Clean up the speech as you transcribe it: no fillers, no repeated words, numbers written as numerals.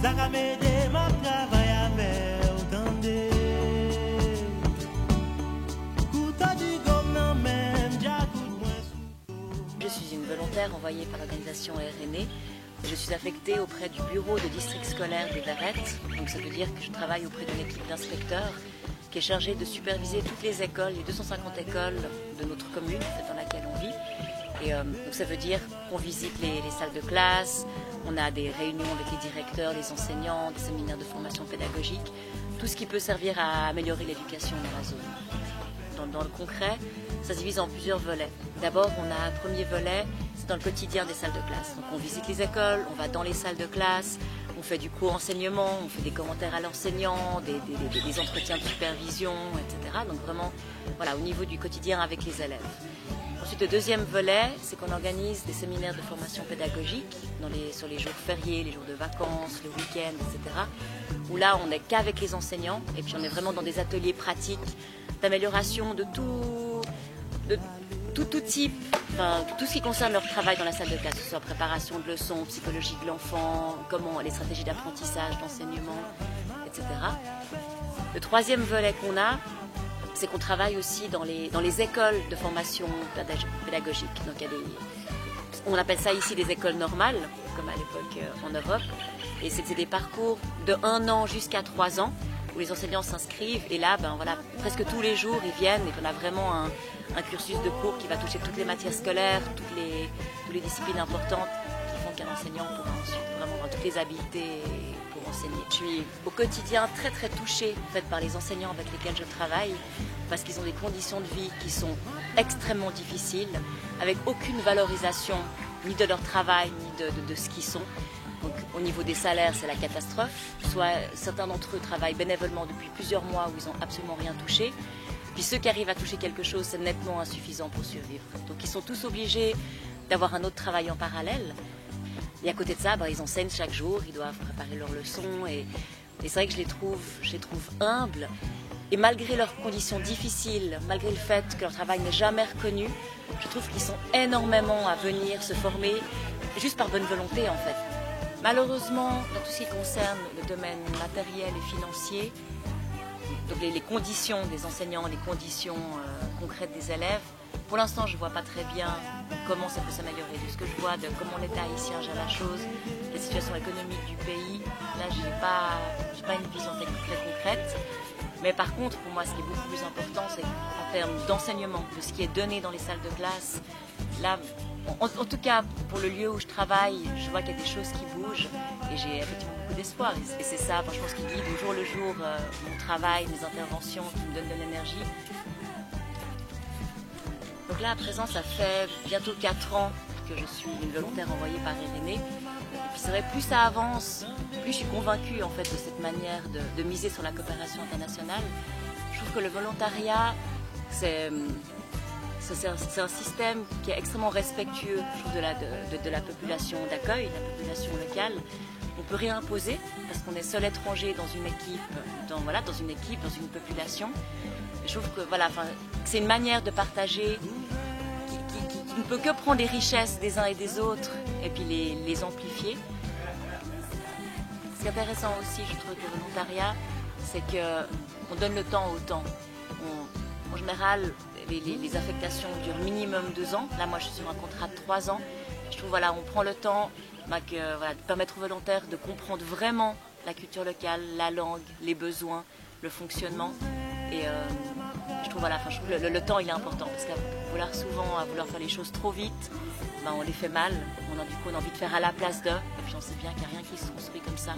Je suis une volontaire envoyée par l'organisation RNE. Je suis affectée auprès du bureau de district scolaire des Verrettes. Donc ça veut dire que je travaille auprès d'une équipe d'inspecteurs qui est chargée de superviser toutes les écoles, les 250 écoles de notre commune, dans laquelle on vit. Et donc ça veut dire qu'on visite les salles de classe, on a des réunions avec les directeurs, les enseignants, des séminaires de formation pédagogique, tout ce qui peut servir à améliorer l'éducation dans la zone. Dans le concret, ça se divise en plusieurs volets. D'abord, on a un premier volet, c'est dans le quotidien des salles de classe. Donc on visite les écoles, on va dans les salles de classe, on fait du co-enseignement, on fait des commentaires à l'enseignant, des entretiens de supervision, etc. Donc vraiment, voilà, au niveau du quotidien avec les élèves. Ensuite, le deuxième volet, c'est qu'on organise des séminaires de formation pédagogique sur les jours fériés, les jours de vacances, le week-end, etc. Où là, on n'est qu'avec les enseignants et puis on est vraiment dans des ateliers pratiques d'amélioration de tout type, enfin, tout ce qui concerne leur travail dans la salle de classe, que ce soit préparation de leçons, psychologie de l'enfant, comment les stratégies d'apprentissage, d'enseignement, etc. Le troisième volet qu'on a, c'est qu'on travaille aussi dans les écoles de formation pédagogique. Donc il y a on appelle ça ici des écoles normales, comme à l'époque en Europe. Et c'est des parcours de 1 an jusqu'à 3 ans où les enseignants s'inscrivent. Et là, ben voilà, presque tous les jours, ils viennent et on a vraiment un cursus de cours qui va toucher toutes les matières scolaires, toutes les disciplines importantes qui font qu'un enseignant pourra ensuite vraiment avoir toutes les habiletés pour enseigner. Je suis au quotidien très très touchée en fait, par les enseignants avec lesquels je travaille parce qu'ils ont des conditions de vie qui sont extrêmement difficiles, avec aucune valorisation ni de leur travail ni de ce qu'ils sont. Donc, au niveau des salaires, c'est la catastrophe. Soit certains d'entre eux travaillent bénévolement depuis plusieurs mois où ils n'ont absolument rien touché. Puis ceux qui arrivent à toucher quelque chose, c'est nettement insuffisant pour survivre. Donc ils sont tous obligés d'avoir un autre travail en parallèle. Et à côté de ça, ils enseignent chaque jour, ils doivent préparer leurs leçons. Et c'est vrai que je les trouve humbles. Et malgré leurs conditions difficiles, malgré le fait que leur travail n'est jamais reconnu, je trouve qu'ils sont énormément à venir se former, juste par bonne volonté en fait. Malheureusement, dans tout ce qui concerne le domaine matériel et financier, donc les conditions des enseignants, les conditions concrètes des élèves, pour l'instant je ne vois pas très bien comment ça peut s'améliorer. De ce que je vois de comment l'État haïtien gère la chose, la situation économique du pays, là je n'ai pas une vision très concrète. Mais par contre, pour moi, ce qui est beaucoup plus important, c'est en termes d'enseignement, de ce qui est donné dans les salles de classe. Là, en tout cas, pour le lieu où je travaille, je vois qu'il y a des choses qui bougent et j'ai effectivement beaucoup d'espoir. Et c'est ça, je pense, qui guide au jour le jour mon travail, mes interventions, qui me donne de l'énergie. Donc là, à présent, ça fait bientôt 4 ans que je suis une volontaire envoyée par RNE. Et puis c'est vrai, plus ça avance, plus je suis convaincue en fait, de cette manière de miser sur la coopération internationale. Je trouve que le volontariat, c'est un système qui est extrêmement respectueux de la population d'accueil, de la population locale. On peut rien imposer parce qu'on est seul étranger dans une équipe, dans une population. Et je trouve que c'est une manière de partager qui ne peut que prendre les richesses des uns et des autres et puis les amplifier. Ce qui est intéressant aussi, je trouve, que le volontariat, c'est qu'on donne le temps au temps. En général, les affectations durent minimum 2 ans. Là, moi, je suis sur un contrat de 3 ans. Je trouve, on prend le temps de permettre aux volontaires de comprendre vraiment la culture locale, la langue, les besoins, le fonctionnement. Et je trouve, que le temps, il est important. Parce qu'à vouloir faire les choses trop vite, on les fait mal. On a envie de faire à la place d'eux. Et puis, on sait bien qu'il n'y a rien qui se construit comme ça.